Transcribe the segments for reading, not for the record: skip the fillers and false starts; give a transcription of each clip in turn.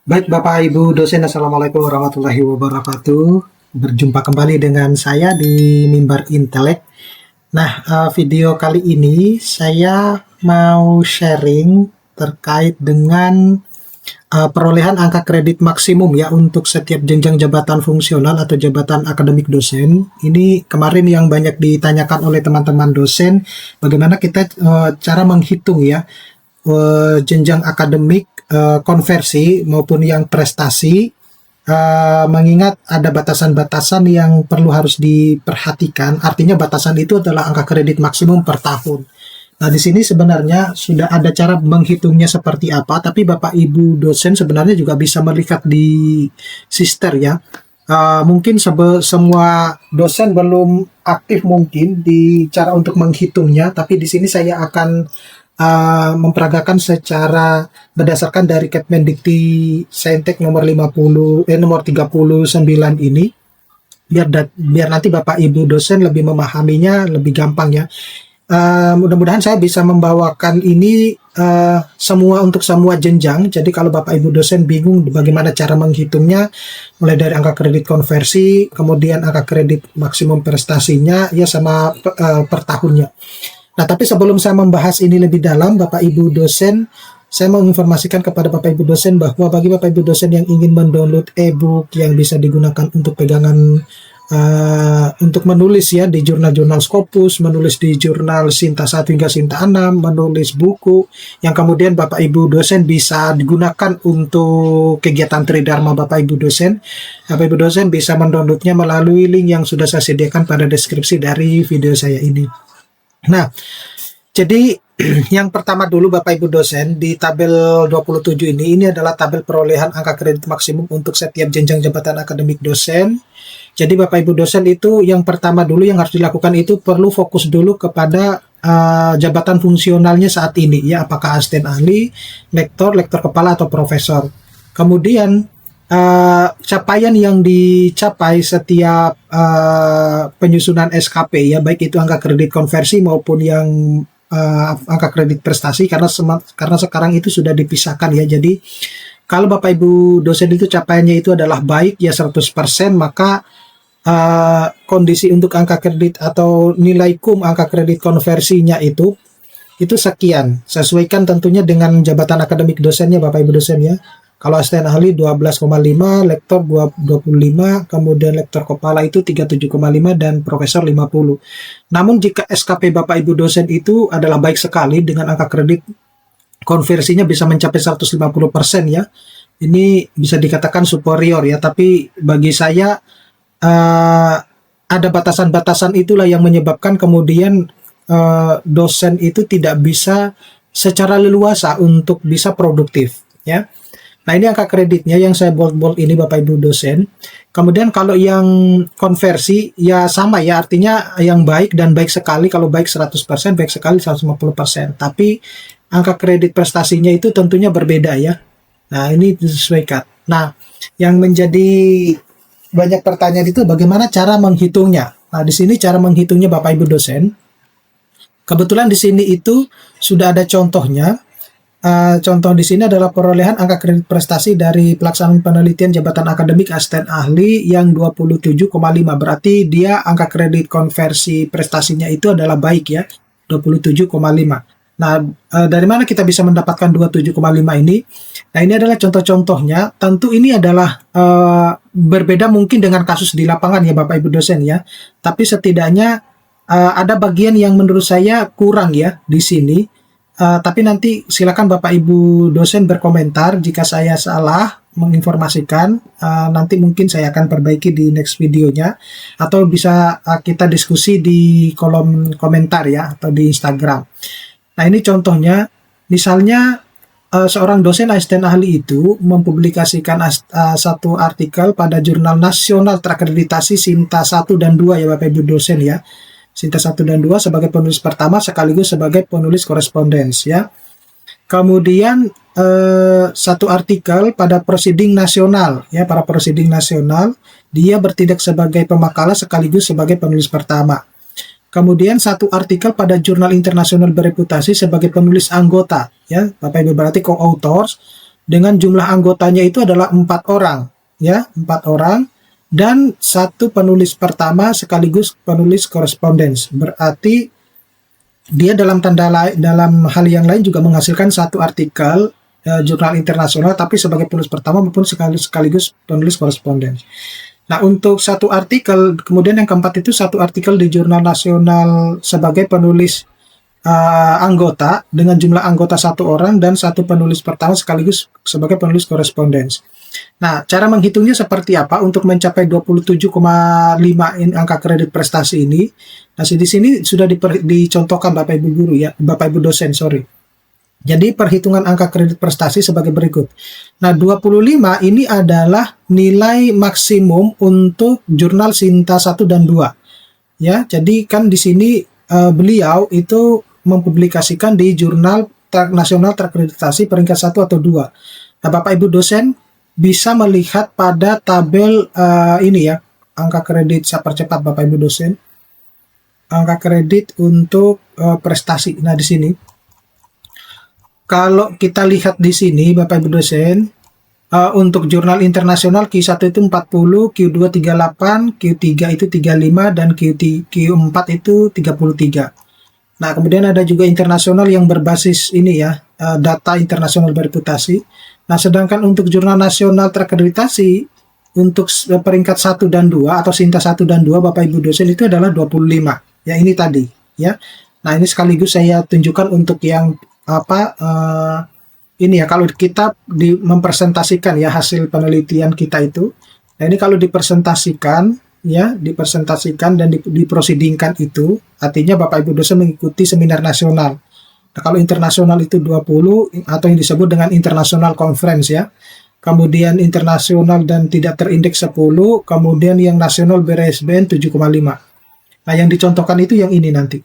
Baik Bapak Ibu dosen, Assalamualaikum warahmatullahi wabarakatuh. Berjumpa kembali dengan saya di Mimbar Intelek. Nah, video kali ini saya mau sharing terkait dengan perolehan angka kredit maksimum ya untuk setiap jenjang jabatan fungsional atau jabatan akademik dosen. Ini kemarin yang banyak ditanyakan oleh teman-teman dosen, bagaimana kita cara menghitung ya jenjang akademik, konversi maupun yang prestasi, mengingat ada batasan-batasan yang perlu harus diperhatikan. Artinya batasan itu adalah angka kredit maksimum per tahun. Nah, di sini sebenarnya sudah ada cara menghitungnya seperti apa, tapi Bapak Ibu dosen sebenarnya juga bisa melihat di sister ya. Mungkin semua dosen belum aktif mungkin di cara untuk menghitungnya, tapi di sini saya akan memperagakan secara berdasarkan dari Kemendikti Saintek nomor 39 ini, biar nanti Bapak Ibu dosen lebih memahaminya lebih gampang ya. Mudah-mudahan saya bisa membawakan ini semua untuk semua jenjang. Jadi kalau Bapak Ibu dosen bingung bagaimana cara menghitungnya, mulai dari angka kredit konversi, kemudian angka kredit maksimum prestasinya, ya sama per tahunnya. Nah, tapi sebelum saya membahas ini lebih dalam, Bapak Ibu dosen, saya mau menginformasikan kepada Bapak Ibu dosen bahwa bagi Bapak Ibu dosen yang ingin mendownload e-book yang bisa digunakan untuk pegangan untuk menulis ya di jurnal-jurnal Scopus, menulis di jurnal Sinta 1 hingga Sinta 6, menulis buku yang kemudian Bapak Ibu dosen bisa digunakan untuk kegiatan Tridharma Bapak Ibu dosen. Bapak Ibu dosen bisa mendownloadnya melalui link yang sudah saya sediakan pada deskripsi dari video saya ini. Nah, jadi yang pertama dulu Bapak Ibu dosen di tabel 27 ini adalah tabel perolehan angka kredit maksimum untuk setiap jenjang jabatan akademik dosen. Jadi Bapak Ibu dosen itu yang pertama dulu yang harus dilakukan itu perlu fokus dulu kepada jabatan fungsionalnya saat ini ya, apakah asisten ahli, lektor, lektor kepala atau profesor. Kemudian capaian yang dicapai setiap penyusunan SKP ya, baik itu angka kredit konversi maupun yang angka kredit prestasi, karena sekarang itu sudah dipisahkan ya. Jadi kalau Bapak Ibu dosen itu capaiannya itu adalah baik ya 100%, maka kondisi untuk angka kredit atau nilai angka kredit konversinya itu sekian. Sesuaikan tentunya dengan jabatan akademik dosennya Bapak Ibu dosen ya. Kalau asisten ahli 12,5, lektor 25, kemudian lektor kepala itu 37,5 dan profesor 50. Namun jika SKP Bapak Ibu dosen itu adalah baik sekali dengan angka kredit konversinya bisa mencapai 150% ya. Ini bisa dikatakan superior ya, tapi bagi saya ada batasan-batasan itulah yang menyebabkan kemudian dosen itu tidak bisa secara leluasa untuk bisa produktif ya. Nah, ini angka kreditnya yang saya bold ini Bapak Ibu dosen. Kemudian kalau yang konversi ya sama ya, artinya yang baik dan baik sekali. Kalau baik 100%, baik sekali 150%. Tapi angka kredit prestasinya itu tentunya berbeda ya. Nah, ini disesuaikan. Nah, yang menjadi banyak pertanyaan itu bagaimana cara menghitungnya. Nah, di sini cara menghitungnya Bapak Ibu dosen. Kebetulan di sini itu sudah ada contohnya. Contoh di sini adalah perolehan angka kredit prestasi dari pelaksanaan penelitian jabatan akademik asisten ahli yang 27,5. Berarti dia angka kredit konversi prestasinya itu adalah baik ya, 27,5. Nah, dari mana kita bisa mendapatkan 27,5 ini? Nah, ini adalah contoh-contohnya. Tentu ini adalah berbeda mungkin dengan kasus di lapangan ya Bapak Ibu dosen ya. Tapi setidaknya ada bagian yang menurut saya kurang ya di sini. Tapi nanti silakan Bapak Ibu dosen berkomentar jika saya salah menginformasikan. Nanti mungkin saya akan perbaiki di next videonya, atau bisa kita diskusi di kolom komentar ya, atau di Instagram. Nah, ini contohnya, misalnya seorang dosen asisten ahli itu mempublikasikan satu artikel pada jurnal nasional terakreditasi Sinta 1 dan 2 ya Bapak Ibu dosen ya. Sinta 1 dan 2 sebagai penulis pertama sekaligus sebagai penulis korespondens ya. Kemudian satu artikel pada proceeding nasional ya, para proceeding nasional, dia bertindak sebagai pemakalah sekaligus sebagai penulis pertama. Kemudian satu artikel pada jurnal internasional bereputasi sebagai penulis anggota ya, Bapak Ibu berarti co-authors. dengan jumlah anggotanya itu adalah 4 orang, ya, 4 orang, dan satu penulis pertama sekaligus penulis korespondens. Berarti dia dalam hal yang lain juga menghasilkan satu artikel jurnal internasional, tapi sebagai penulis pertama maupun sekaligus penulis korespondens. Nah, untuk satu artikel, kemudian yang keempat itu satu artikel di jurnal nasional sebagai penulis anggota dengan jumlah anggota 1 orang dan satu penulis pertama sekaligus sebagai penulis korespondens. Nah, cara menghitungnya seperti apa untuk mencapai 27,5 angka kredit prestasi ini? Nah, di sini sudah dicontohkan Bapak Ibu guru ya, Bapak Ibu dosen, sorry. Jadi perhitungan angka kredit prestasi sebagai berikut. Nah, 25 ini adalah nilai maksimum untuk jurnal Sinta 1 dan 2. Ya, jadi kan di sini beliau itu mempublikasikan di jurnal nasional terakreditasi peringkat 1 atau 2. Nah, Bapak Ibu dosen bisa melihat pada tabel ini ya, angka kredit. Saya percepat Bapak Ibu dosen. Angka kredit untuk prestasi. Nah, di sini kalau kita lihat di sini Bapak Ibu dosen, untuk jurnal internasional Q1 itu 40, Q2 38, Q3 itu 35, dan Q4 itu 33. Nah, kemudian ada juga internasional yang berbasis ini ya, data internasional bereputasi. Nah, sedangkan untuk jurnal nasional terakreditasi untuk peringkat 1 dan 2 atau Sinta 1 dan 2 Bapak Ibu dosen itu adalah 25. Ya, ini tadi ya. Nah, ini sekaligus saya tunjukkan untuk yang ini ya, kalau kita mempresentasikan ya hasil penelitian kita itu. Nah, ini kalau dipresentasikan ya, dan diprosidingkan itu, artinya Bapak Ibu dosen mengikuti seminar nasional. Nah, kalau internasional itu 20 atau yang disebut dengan international conference ya. Kemudian internasional dan tidak terindeks 10, kemudian yang nasional BRSBN 7,5. Nah, yang dicontohkan itu yang ini nanti.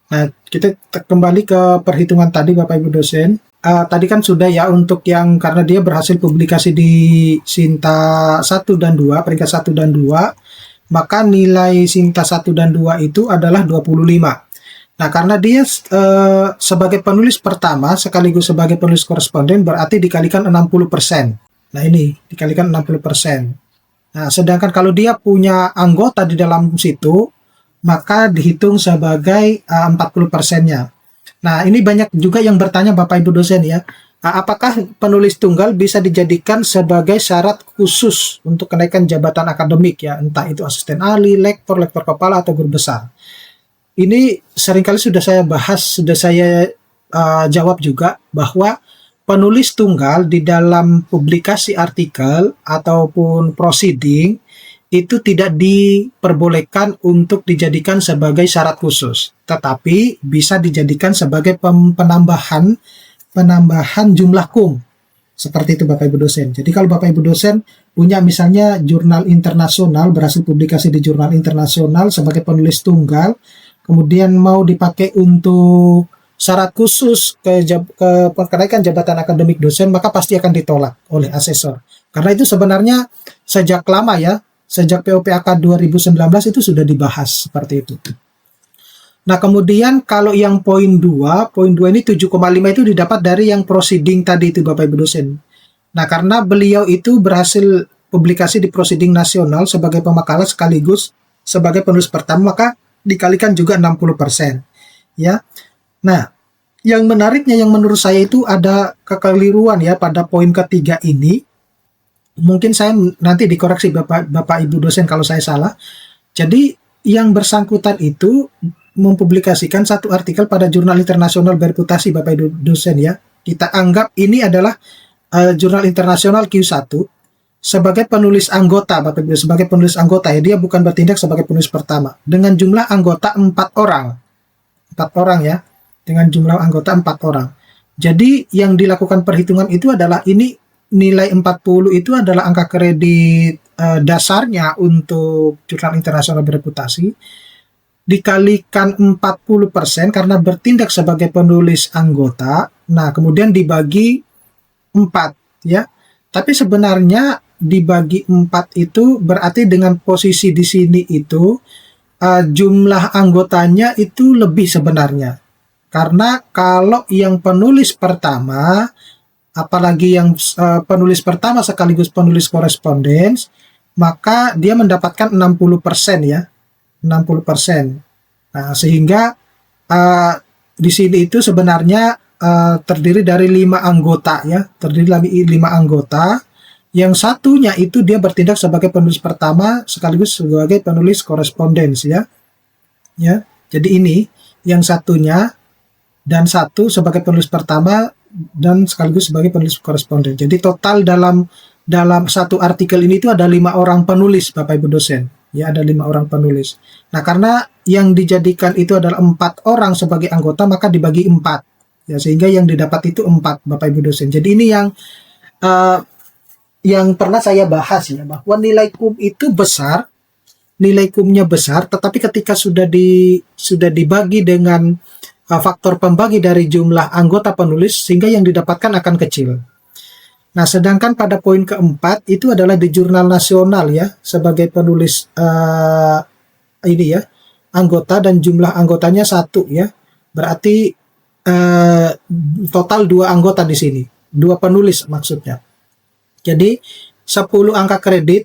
Nah, kita kembali ke perhitungan tadi Bapak Ibu dosen. Tadi kan sudah ya untuk yang karena dia berhasil publikasi di Sinta 1 dan 2, peringkat 1 dan 2, maka nilai Sinta 1 dan 2 itu adalah 25. Nah, karena dia sebagai penulis pertama sekaligus sebagai penulis koresponden berarti dikalikan 60%. Nah, ini dikalikan 60%. Nah, sedangkan kalau dia punya anggota di dalam situ, maka dihitung sebagai 40%-nya. Nah, ini banyak juga yang bertanya Bapak Ibu dosen ya, apakah penulis tunggal bisa dijadikan sebagai syarat khusus untuk kenaikan jabatan akademik ya, entah itu asisten ahli, lektor, lektor kepala, atau guru besar. Ini seringkali sudah saya bahas, sudah saya jawab juga bahwa penulis tunggal di dalam publikasi artikel ataupun proceeding itu tidak diperbolehkan untuk dijadikan sebagai syarat khusus, tetapi bisa dijadikan sebagai penambahan jumlah kum. Seperti itu Bapak Ibu dosen. Jadi kalau Bapak Ibu dosen punya misalnya jurnal internasional, berhasil publikasi di jurnal internasional sebagai penulis tunggal, kemudian mau dipakai untuk syarat khusus ke kenaikan jabatan akademik dosen, maka pasti akan ditolak oleh asesor. Karena itu sebenarnya sejak lama ya, sejak POPAK 2019 itu sudah dibahas seperti itu. Nah, kemudian kalau yang poin 2 ini 7,5 itu didapat dari yang proceeding tadi itu Bapak Ibu dosen. Nah, karena beliau itu berhasil publikasi di proceeding nasional sebagai pemakalah sekaligus sebagai penulis pertama, maka dikalikan juga 60%. Ya. Nah, yang menariknya yang menurut saya itu ada kekeliruan ya pada poin ketiga ini. Mungkin saya nanti dikoreksi Bapak Ibu dosen kalau saya salah. Jadi yang bersangkutan itu mempublikasikan satu artikel pada jurnal internasional bereputasi Bapak Ibu dosen ya. Kita anggap ini adalah jurnal internasional Q1 sebagai penulis anggota Bapak Ibu, sebagai penulis anggota ya. Dia bukan bertindak sebagai penulis pertama. Dengan jumlah anggota 4 orang. 4 orang ya. Dengan jumlah anggota 4 orang. Jadi yang dilakukan perhitungan itu adalah ini nilai 40 itu adalah angka kredit dasarnya untuk jurnal internasional bereputasi dikalikan 40% karena bertindak sebagai penulis anggota. Nah, kemudian dibagi 4 ya. Tapi sebenarnya dibagi 4 itu berarti dengan posisi di sini itu jumlah anggotanya itu lebih sebenarnya. Karena kalau yang penulis pertama apalagi yang penulis pertama sekaligus penulis korespondens, maka dia mendapatkan 60% ya, 60%. Nah, sehingga uh, di sini itu sebenarnya terdiri dari 5 anggota ya, terdiri dari 5 anggota. Yang satunya itu dia bertindak sebagai penulis pertama sekaligus sebagai penulis korespondens ya. Ya. Jadi ini yang satunya dan satu sebagai penulis pertama dan sekaligus sebagai penulis koresponden. Jadi total dalam satu artikel ini itu ada 5 orang penulis, Bapak Ibu dosen. Ya, ada 5 orang penulis. Nah, karena yang dijadikan itu adalah 4 orang sebagai anggota, maka dibagi 4. Ya, sehingga yang didapat itu 4, Bapak Ibu dosen. Jadi ini yang pernah saya bahas ya, bahwa nilai kum itu besar, nilai kumnya besar, tetapi ketika sudah dibagi dengan faktor pembagi dari jumlah anggota penulis, sehingga yang didapatkan akan kecil. Nah, sedangkan pada poin keempat itu adalah di jurnal nasional ya, sebagai penulis ini ya, anggota dan jumlah anggotanya 1 ya. Berarti total 2 anggota di sini, 2 penulis maksudnya. Jadi 10 angka kredit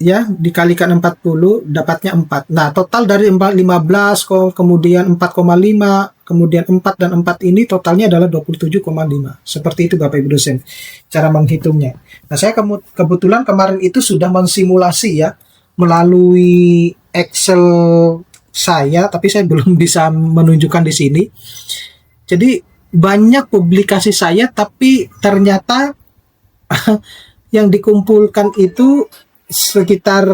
ya dikalikan 40 dapatnya 4. Nah, total dari 15 kemudian 4,5 kemudian 4 dan 4 ini totalnya adalah 27,5. Seperti itu Bapak Ibu dosen cara menghitungnya. Nah, saya kebetulan kemarin itu sudah mensimulasi ya melalui Excel saya, tapi saya belum bisa menunjukkan di sini. Jadi banyak publikasi saya, tapi ternyata yang dikumpulkan itu sekitar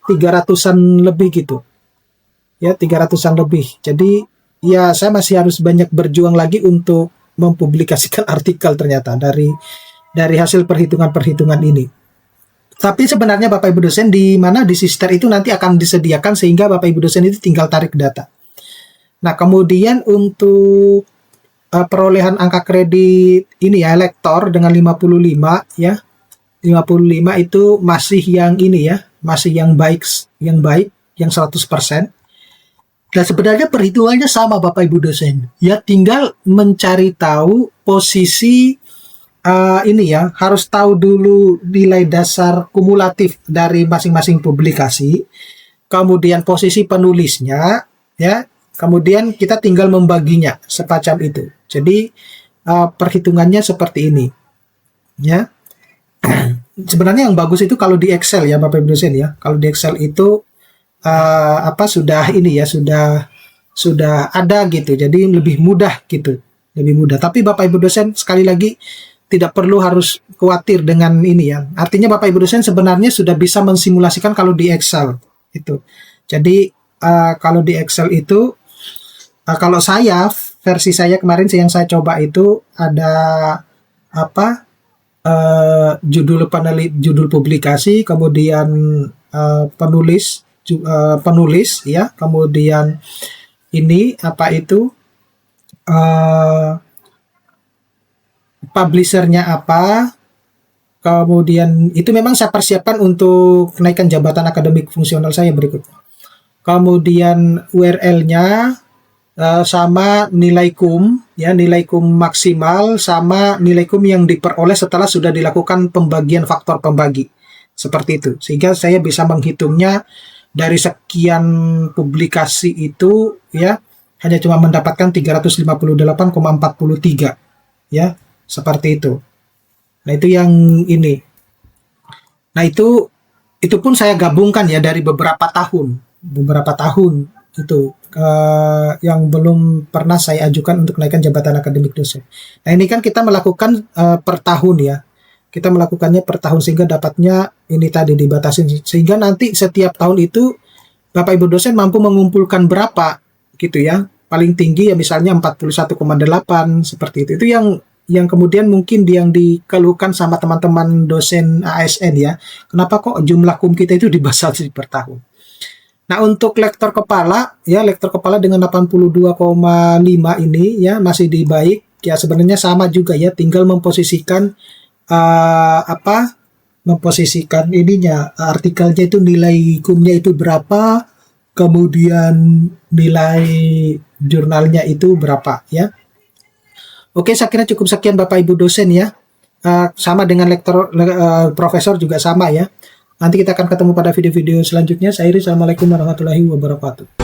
300-an lebih gitu. Ya, 300-an lebih. Jadi ya saya masih harus banyak berjuang lagi untuk mempublikasikan artikel ternyata dari hasil perhitungan-perhitungan ini. Tapi sebenarnya Bapak Ibu dosen di mana di Sister itu nanti akan disediakan sehingga Bapak Ibu dosen itu tinggal tarik data. Nah, kemudian untuk perolehan angka kredit ini ya lektor dengan 55 ya. 55 itu masih yang ini ya, masih yang baik yang 100%. Dan sebenarnya perhitungannya sama Bapak Ibu dosen. Ya tinggal mencari tahu posisi ini ya, harus tahu dulu nilai dasar kumulatif dari masing-masing publikasi, kemudian posisi penulisnya ya, kemudian kita tinggal membaginya semacam itu. Jadi perhitungannya seperti ini. Ya. Sebenarnya yang bagus itu kalau di Excel ya Bapak Ibu dosen ya. Kalau di Excel itu sudah ini ya, sudah ada gitu. Jadi lebih mudah gitu. Lebih mudah. Tapi Bapak Ibu dosen sekali lagi tidak perlu harus khawatir dengan ini ya. Artinya Bapak Ibu dosen sebenarnya sudah bisa mensimulasikan kalau di Excel itu. Jadi kalau di Excel itu kalau versi saya kemarin yang saya coba itu ada judul publikasi, kemudian penulis ya, kemudian ini publishernya apa, kemudian itu memang saya persiapkan untuk kenaikan jabatan akademik fungsional saya berikutnya. Kemudian URL-nya sama nilai kum ya, nilai kum maksimal sama nilai kum yang diperoleh setelah sudah dilakukan pembagian faktor pembagi seperti itu, sehingga saya bisa menghitungnya dari sekian publikasi itu ya hanya cuma mendapatkan 358,43 ya, seperti itu. Nah, itu yang ini. Nah, itu pun saya gabungkan ya dari beberapa tahun itu yang belum pernah saya ajukan untuk naikkan jabatan akademik dosen. Nah, ini kan kita melakukan per tahun ya. Kita melakukannya per tahun sehingga dapatnya ini tadi dibatasin. Sehingga nanti setiap tahun itu Bapak Ibu dosen mampu mengumpulkan berapa gitu ya. Paling tinggi ya misalnya 41,8 seperti itu. Itu yang kemudian mungkin yang dikeluhkan sama teman-teman dosen ASN ya. Kenapa kok jumlah kum kita itu dibatasi per tahun? Nah, untuk lektor kepala dengan 82,5 ini ya masih di baik ya, sebenarnya sama juga ya, tinggal memposisikan memposisikan ininya artikelnya itu nilai kumnya itu berapa, kemudian nilai jurnalnya itu berapa ya. Oke, saya kira cukup sekian Bapak Ibu dosen ya. sama dengan lektor profesor juga sama ya. Nanti kita akan ketemu pada video-video selanjutnya. Saya Iri, assalamualaikum warahmatullahi wabarakatuh.